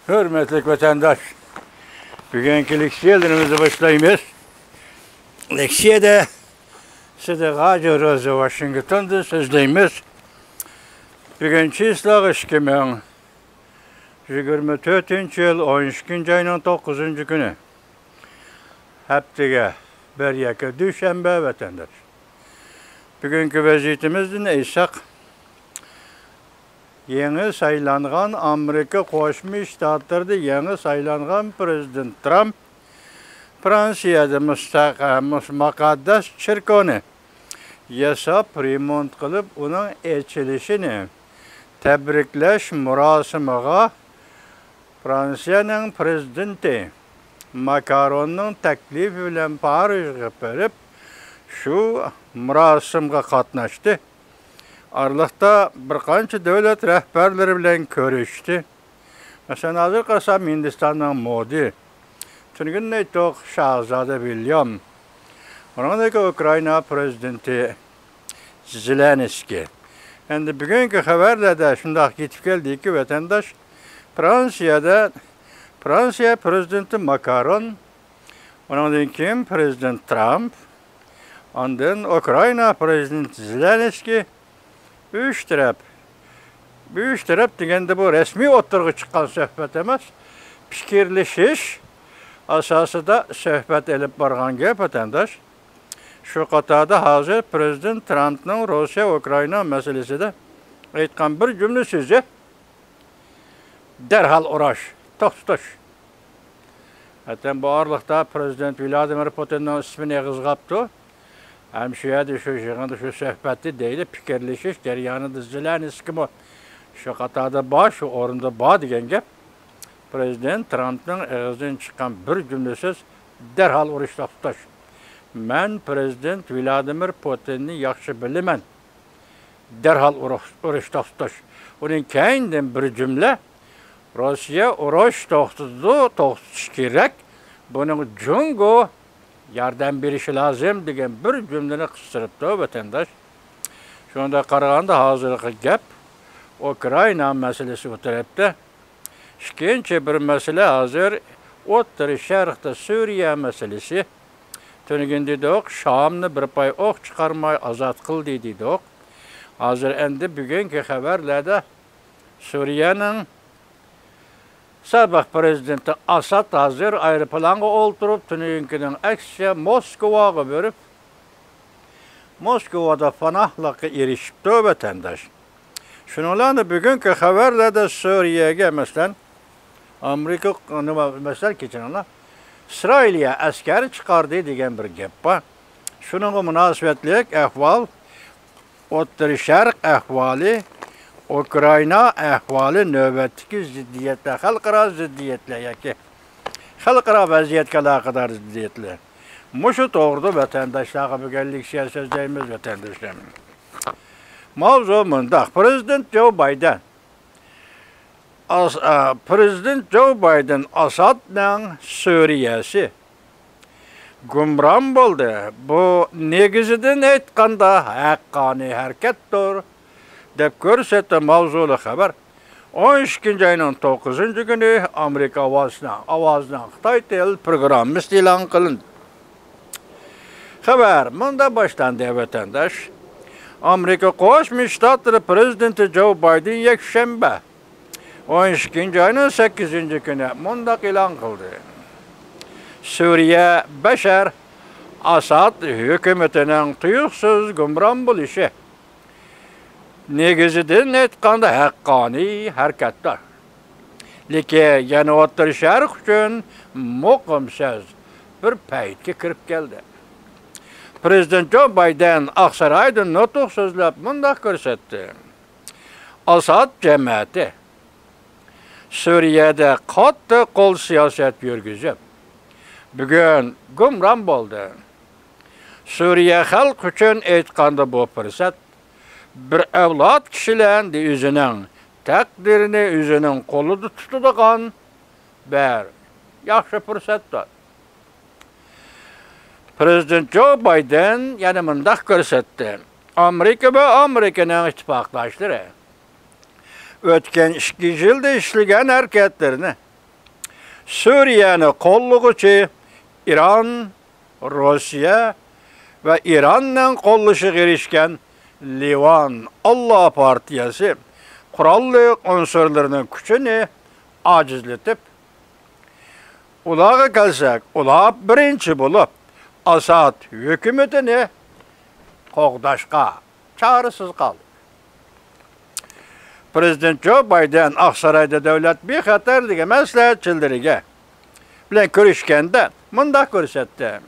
Hürmetli vatandaş, bugünkü leksiyalarımızı başlayımız. Leksiyada size Gazi Rozi Washington'da sözleyimiz. Bugünkü ıslaq 2024 yıl 12. ayının 9. günü. Haftaga bir yaka düşenbe vatandaş. Bugünkü vaziyetimizden eysaq, yeni saylanğan Amerika Qo'shma Shtatlarida yeni saylanğan Prezident Trump Fransiyada muqaddas chirkovni yasab remont qilib, uning ochilishini tabriklash murosimiga Fransiyaning prezidenti Macronning taklifi bilan Parijga borib, shu murosimga qatnashdi. Aralıqda bir qancha davlat rahbarlari bilan ko'rishdi. Masalan, hozir qarasam Hindistonning Modi, Tungunday to'q Shahzoda William, Onundaki Ukrayna prezidenti Zelenskiy. Endi bugungi xabarlarda shundoq yetib keldiki, vatandaş Fransiya prezidenti Macron, ondan keyin prezident Trump, ondan Ukrayna prezidenti Zelenskiy üç taraf degende bu resmi o'tirg'i chiqqan suhbat emas, fikrlashish asosida suhbat elib borgan gap vatandaş. Şu qatorda hozir prezident Trumpning Rossiya-Ukrayna masalasida aytgan bir jumla so'zi derhal urush, to'xtash. Hatta bu aralıqda prezident Vladimir Putinning ismini yig'izg'apti. Hem şu yerdə şu söhbətdə deyilir, fikirləşiş jarayonida Zelenskiy şu qatorda bor, şu o'rinda bor degan gap. Prezident Trumpning og'zidan chiqqan bir jumla so'z derhal urush to'xtash. Men prezident Vladimir Putinni yaxshi bilaman. Derhal urush to'xtash. Uning keyindan bir jumla Rossiya urush to'xtatish kerak. Buning Jungo yardım berishi lazım degan bir cümleni qistiribdi vatandaş. Şunda qaraganda hozirgi gap Ukrayna masalasi o'tiribdi. Ikkinchi bir masala hozir O'rta Sharqda Suriya masalasi. Tunigun dedik, Shamni bir pay o'q chiqarmay ozod qildi dedik. Hozir endi bugungi xabarlarda Suriyaning Sabah prezidenti Asad hozir aeroplanga o'ltirib, tunugunkining aksiya Moskvaga borib, Moskvada panohlikqa erishibdi vatandaş. Shuningdek bugungi xabarlarda Suriyaga masalan Amerika masalan İsrailga askar chiqardi degan bir gap bor. Shuningga munosabatlik ahvol, O'rta Sharq ahvoli, Ukrayna ahvoli navbatdagi ziddiyatlar, xalqaro ziddiyatlar yoki xalqaro vaziyatga aloqador ziddiyatlar. Mushu to'g'rida vatandoshlarga bugunlik so'zlaymiz vatandoshlar. Mavzu mundaq: Prezident Joe Biden Asadning Suriyasi gumron bo'ldi. Bu negizidan aytganda haqqoniy harakatdir deb ko'rsatdi mavzuli xabar. 12 ayning 9 günü Amerika ovozidan Xitoy tel programmasi e'lon qilindi. Xabar bunda boshlandi vatandaş. Amerika Qo'shma Shtatlari prezidenti Joe Biden yakshanba 12 ayning 8 günü bunda e'lon qildi. Suriya Bashar Asad hukumatining tuyuqsiz gumron bo'lishi negizidan aytganda haqqoniy harakatdir. Lekin yana O'rta Sharq uchun muqimsiz bir paytga kirib keldi. Prezident Joe Biden Aqsaroyda nutq so'zlab bunday ko'rsatdi. Asad jamiyati Suriyada qattiq qo'l siyosat yurgizib, bugun gumron bo'ldi. Suriya xalq uchun aytganda bu fursat bir avlod kishilarni o'zining taqdirini o'zining qo'lida tutadigan bir yaxshi fursatdir. Prezident Joe Biden yana bunday ko'rsatdi. Amerika va Amerikaning ittifoqdoshlari o'tgan 2 yilda ishlagan harakatlarni Suriye'ni kolluğuçu İran, Rusya ve İran'la kolluğu girişken Livan Allah Partiyası kurallık unsurlarının gücünü acizletip ulağa kalsak, ulağa birinci bulup Asad hükümetini qoğdaşqa çağrısız kaldı. Prezident Joe Biden Aksaray'da devlet bir xatarligi məsləhətçileriga bilen görüşkende mundaq görsetdi.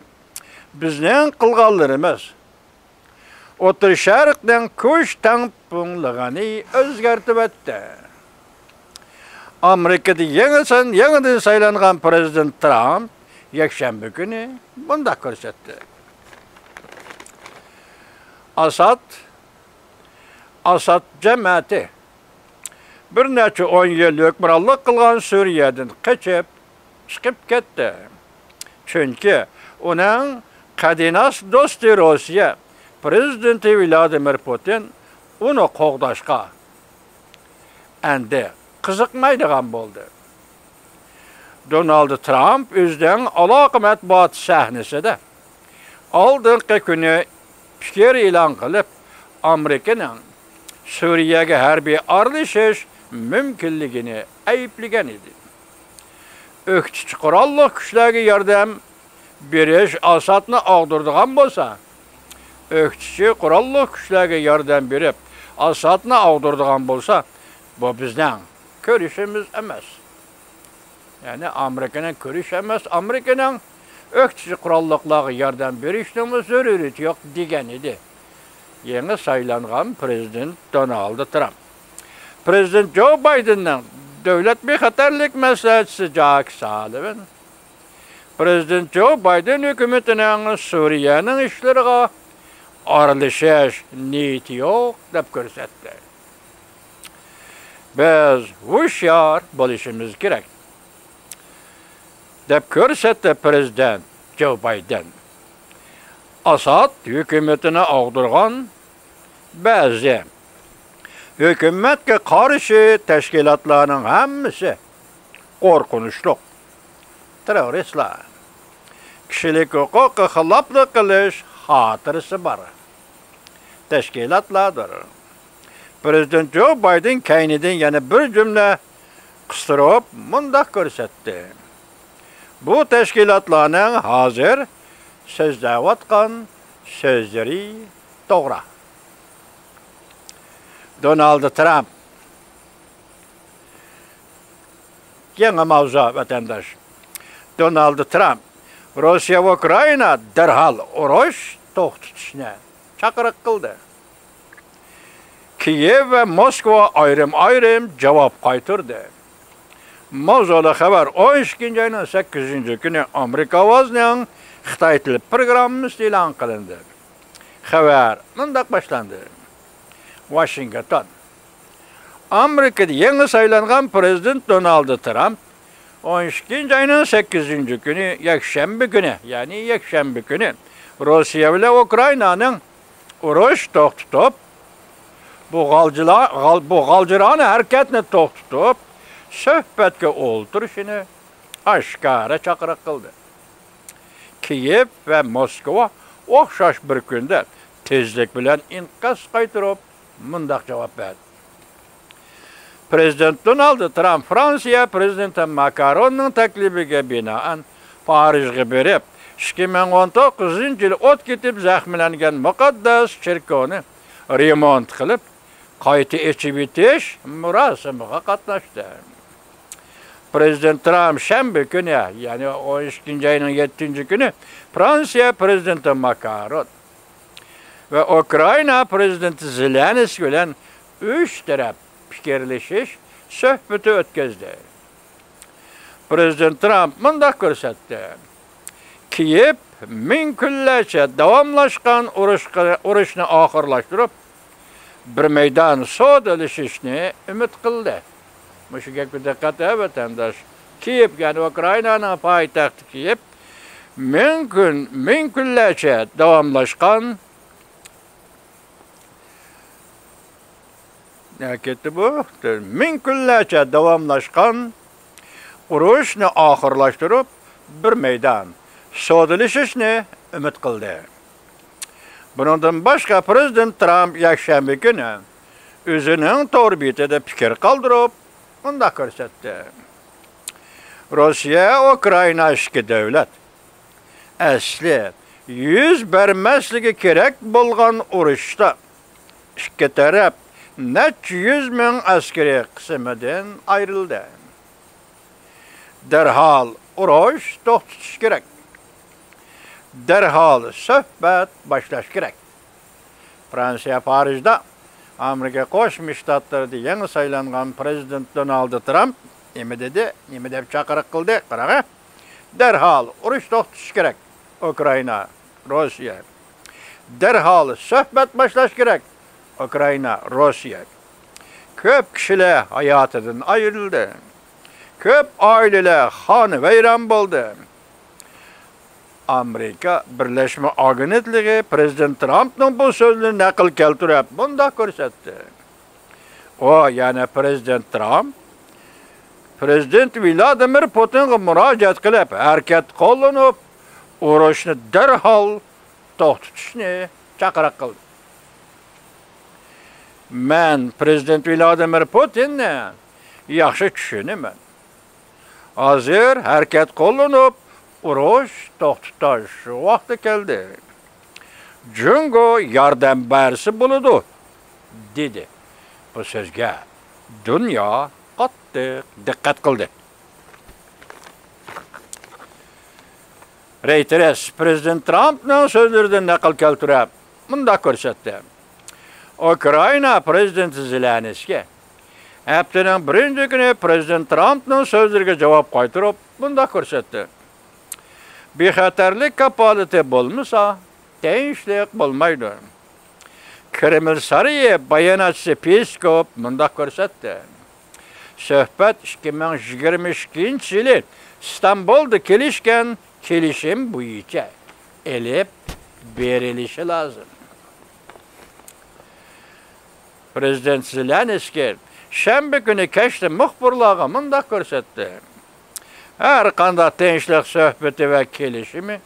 Bizning qılğanlarımız O'tir Şərqdən kuş tampınlığını özgertip etdi. Amerika'da yeniden saylanğan Prezident Trump yekşembe günü mundaq görsetdi. Asad cemaati bir neçe 10 yıl hükümranlık kılgan Suriye'den kaçıp çıkıp gitti. Çünkü onun kadinas dostu Rusya Prezidenti Vladimir Putin onu qoğdaşqa endi kızıqmaydigan oldu. Donald Trump özden aloqa matbuot sahnesida oldingi kuni fikir e'lon qilib, Amerikaning Suriye'ye harbiy aralashış mümkünligini ayıplagan edi. Ökçü qurolli kuchlarga yordam berish Asadni og'dirdigan bo'lsa, ökçü qurolli kuchlarga yordam berib Asadni og'dirdigan bo'lsa, bu bizning ko'rishimiz emas. Yani Amerika'nın ko'rish emas, Amerika'nın ökçü qurolliqlarga yordam berishning zaruriyati yo'q degan edi. Yeni saylanğan Prezident Donald Trump. Prezident Joe Biden'ın devlet bexatarlik məsləhətçisi Jack Sullivan, Prezident Joe Biden hükümetinin Suriye'nin işlerine aralışış niyeti yok deb gösterdi. Biz hushyor bo'lishimiz kerak deb gösterdi Prezident Joe Biden. Asad hükümetine ağdırgan bazı hükümetke karşı teşkilatlarının hemmisi korkunçluk, teröristler, kişilik hukuku xilaflık kılış hatırısı var. Teşkilatlardır. Prezident Joe Biden kendiden yani bir cümle kıstırıp mundaq görsetti. Bu teşkilatlarının hazır sözləvatqan sözleri doğru. Donald Trump yeni mavzu vatandaş. Donald Trump Rusya ve Ukrayna derhal uruş to'xtatishni chaqiriq qildi. Kiyev ve Moskva ayrım cevap qaytardi. Mavzuli xabar 12 ayının 8 günü Amerika ovozning Xitoy tili programmasi e'lon qilindi. Xabar mundaq boshlanadi. Washington. Amerikada yangi saylangan Prezident Donald Trump 12 ayının 8 günü yakshanba günü, yani yakshanba günü Rusya bilan Ukrayna'nın urush to'xtatib, bu g'aljirona harakatni to'xtatib, suhbatga o'tirishini oshkora chaqiriq qildi. Kiyev ve Moskva o'xshash bir kunda tezlik bilan inqaz qaytarib mundaq javob berdi. Prezident Donald Trump Fransiya prezidenti Macron'ning taklifiga binoan Parijga berib 2019-yil o't ketib zaxmlangan muqaddas cherkovni remont qilib, qayta echib etish murosimiga qatnashdi. Prezident Trump shanba kuni, yani 12 ayının 7 günü Fransiya prezidenti Macron ve Ukrayna prezidenti Zelenskiy bilan 3 taraf fikirlashish suhbati o'tkazdi. Prezident Trump mundaq ko'rsatdi. Kiyev ming kunlarcha davomlashgan urushni oxirlashtirib, bir maydon sodalashishni umid qildi. Mushu gapga diqqat et vatandaş. Kiyev, yani Ukrayna'nın poytaxti Kiyev ming kunlarcha davomlashgan ming kunlarcha davomlashgan urushni oxirlashtirib, bir maydon sodalashishni umid qildi. Bundan boshqa Prezident Trump yakshanba kuni o'zining to'rbetida fikr qoldirib, unda ko'rsatdi. Rossiya, Ukraina ikki davlat asli yuz bermasligi kerak bo'lgan urushda ikki taraf necha 100 ming askari qismidan ayrildi. Derhal urush to'xtatish kerak. Derhal suhbat boshlash kerak. Fransiya Parijda Amerika Qo'shma Shtatlarida yangi saylangan prezident Donald Trump nima dedi? Nima deb chaqiriq qildi? Qarang. Derhal urush to'xtatish kerak. Ukraina, Rossiya. Derhal suhbat boshlash kerak. Ukraina, Rossiya. Ko'p kishilar hayotidan ayrildi. Ko'p oilalar xonavayron bo'ldi. Amerika Birlashma Agentligi Prezident Trumpning bu so'zini naql keltirib, bunda ko'rsatdi. Yana Prezident Trump Prezident Vladimir Putinga murojaat qilib, harakat qo'llanib, urushni darhol to'xtatishni chaqiriq qildi. Men Prezident Vladimir Putinni yaxshi tushunaman. Hozir harakat qo'llanib, urush to'xtatish vaqti keldi. Jungo yordam bersa bo'ladi, dedi. Bu so'zga dunyo qattiq diqqat qildi. Reuters Prezident Trumpning so'zlaridan naql keltirib, bunda ko'rsatdi. Ukraina prezidenti Zelenskiy haftaning birinchi kuni Prezident Trumpning so'zlariga javob qaytarib, bunda ko'rsatdi. Bexatarlik kapolati bo'lmasa, tinchlik bo'lmaydi. Kreml saraya bayonotchisi Peskov bunda ko'rsatdi. Suhbat 2022-yili Istanbulda kelishgan kelishim bo'yicha elib berilishi lozim. Prezident Zelenskiy shanba kuni kechda muxbirlarga bunda ko'rsatdi. Har qanday tinchlik suhbati va kelishimi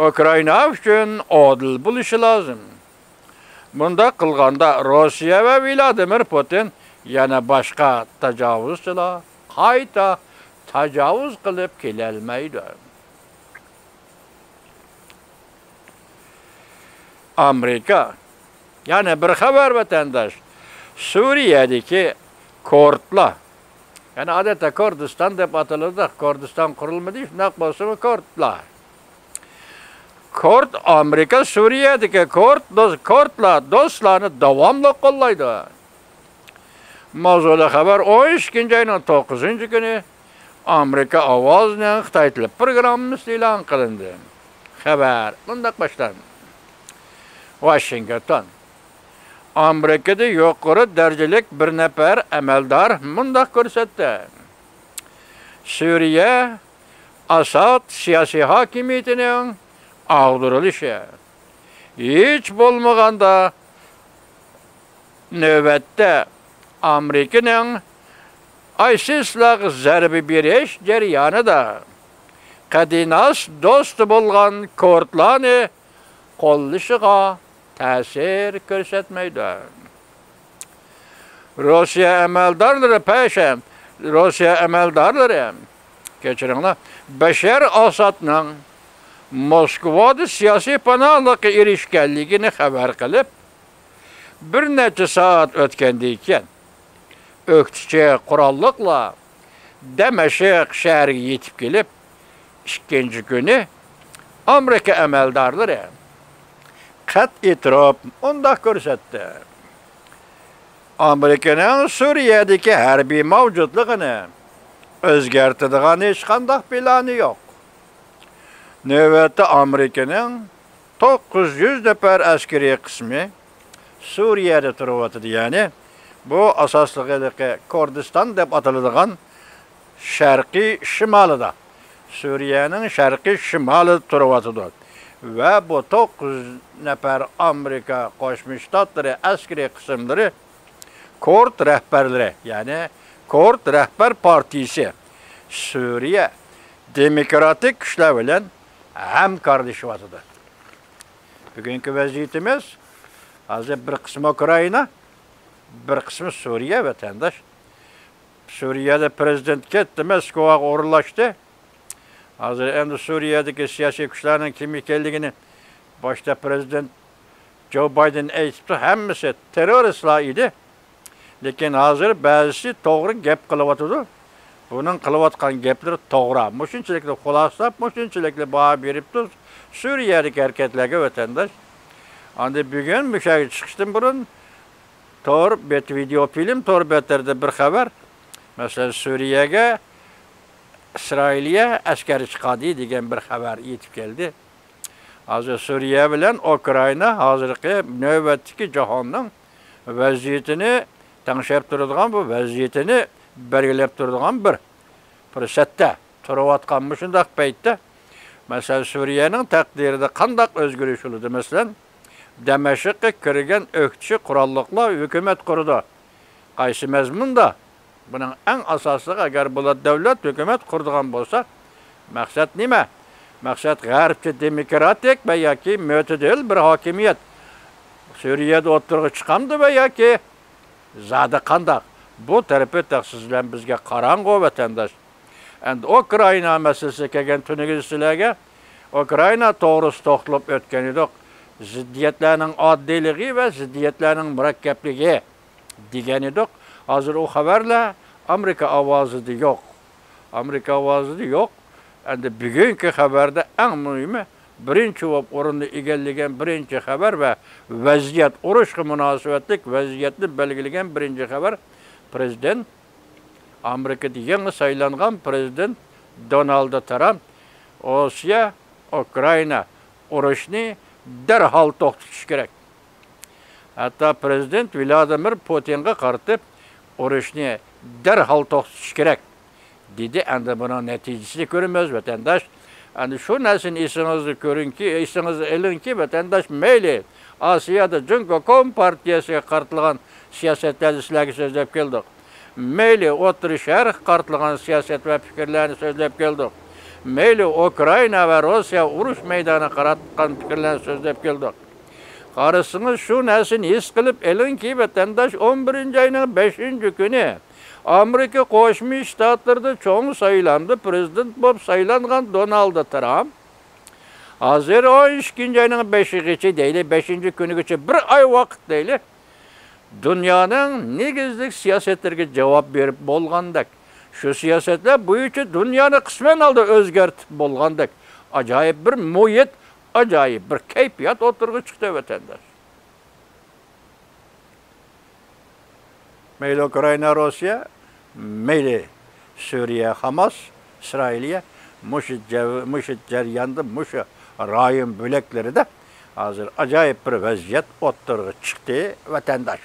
Ukraina uchun odil bo'lishi lozim. Bunda qilganda Rossiya va Vladimir Putin yana boshqa tajovuzchilar qayta tajovuz qilib kelolmaydi. Amerika yana bir xabar vatandosh Suriyadagi kurdlar, yani adeta Kurdiston deb ataladi, Kurdiston qurilmadi, shunaq bo'lsa kurdlar. Kurd Amerika Suriyadagi kurdlar do'stlarni davomli qo'llaydi. Mavzuli xabar 12-oyning 9-kuni Amerika ovozining Xitoy tili programmasi e'lon qilindi. Xabar bunday boshlandi. Washington Amerikada yuqori darajalik bir nafar amaldor bunda ko'rsatdi. Suriya Asad siyosiy hokimiyatining ag'dirilishi hech bo'lmaganda navbatda Amerikaning ISIS'larga zarba berish jarayonida qadinas do'sti bo'lgan kurdlarni qo'llashiga ta'sir ko'rsatmaydi. Rossiya amaldorlari kechiringlar, Bashar Asadning Moskvada siyosiy panohlikka erishganligini xabar qilib, bir necha soat o'tgandan keyin o'qituvchi qurolliqlar Damashq shahriga yetib kelib, ikkinchi kuni Amerika amaldorlari qat'iy turib unda ko'rsatdi. Amerikaning Suriyadagi harbiy mavjudligini o'zgartiradigan hech qanday plani yo'q. Navbatda Amerikaning 900 nafar askariy qismi Suriyada turibdi, ya'ni bu asosliqiligi Kurdiston deb ataladigan sharqiy shimolida, Suriyaning sharqiy shimolida turibdi. Ve bu 900 nafar Amerika Qo'shma Shtatlari askariy qismlari Kurd rahbarlari, yani Kurd rahbar partiyasi Suriye demokratik güçler bilen hamkorlashyapti. Bugungi vaziyetimiz hozir bir qismi Ukraina, bir qismi Suriye vatandaş. Suriyada prezident ketdi, Moskvaga o'rinlashdi. Hozir endi Suriyadagi siyosiy kuchlarning kim ekanligini boshda prezident Joe Biden aytibdi, hammasi terroristlar edi. Lekin hozir ba'zisi to'g'ri gap qilyapti. Buning qilayotgan gaplari to'g'ri. Shunchalik xulosalab, shunchalik baho beribdi Suriyadagi harakatlarga vatandash. Endi bugun mushaga chiqishdan burun video film betlarda bir xabar. Masalan, Suriyaga İsrail'e askeri chiqadi degan bir xabar yetib keldi. Hozir Suriya bilan Ukraina hozirgi navbatdagi jahonning vaziyatini tangshab turadigan, bu vaziyatini belgilab turadigan bir fursatda turayotgan shunday paytda masalan Suriyaning taqdirida qanday o'zgarish bo'ldi? Masalan, Damashqqa kirgan o'qchi qurolliqlar hukumat qurdi. Qaysi mazmunda? Bunun en asası agar bu devlet hükümet kurduğun bolsa, maksat nima? Maksat g'arbcha demokratik ve yoki mo'tadil bir hokimiyat. Suriyada o'tirg'i chiqamdi ve yoki zada qandaq. Bu tarafı sizlar bizga qarang'u vatandaş. Endi Ukraina masalasi kelgan tuniga sizlarga Ukraina to'g'risida to'xtalib o'tgan edik. Ziddiyatlarning oddiyligi ve ziddiyatlarning murakkabligi degan edik. Hozir o xabarlar Amerika ovozida yo'q. Amerika ovozida yo'q. Endi bugungi xabarda eng muhimi birinchi o'rinni egallagan birinchi xabar va vaziyat urushga munosabatlik vaziyatni belgilagan birinchi xabar prezident Amerikada yangi saylangan prezident Donald Trump Rossiya Ukraina urushni darhol to'xtatish kerak. Hatta prezident Vladimir Putinga qaratib urushni darhol to'xtatish kerak dedi. Endi buning natijasini ko'ramiz vatandash. Endi shu narsani esingizda ko'ringki, esingizda ilinki vatandash mayli Osiyada Junko Kompartiyasiga qaratilgan siyosatlarni sizlarga so'zlab keldik. Mayli O'rta Sharq qaratilgan siyosat va fikrlarni so'zlab keldik. Mayli Ukraina va Rossiya urush maydoniga qaratgan fikrlarni so'zlab keldik. Qarasınız şu narsani his qilib elinki vatandaş 11 ayning 5-kuni Amerika Qo'shma Shtatlarida cho'ng saylandi, prezident bo'lib saylangan Donald Trump hozir 12 ayning 5-gacha deyli, 5-kunigacha bir oy vaqt deyli dunyoning negizlik siyosatlariga javob berib bo'lgandak, shu siyosatlar bo'yicha dunyoni qisman holda o'zgartib bo'lgandak ajoyib bir muhit, acayip bir keyfiyat oturgu çıktı vatandaş. Meyli Ukrayna, Rusya, meyli Suriye, Hamas, İsrail'e, muşit ceryandı, muşu rayın bölekleri de hazır acayip bir vaziyet oturgu çıktı vatandaş.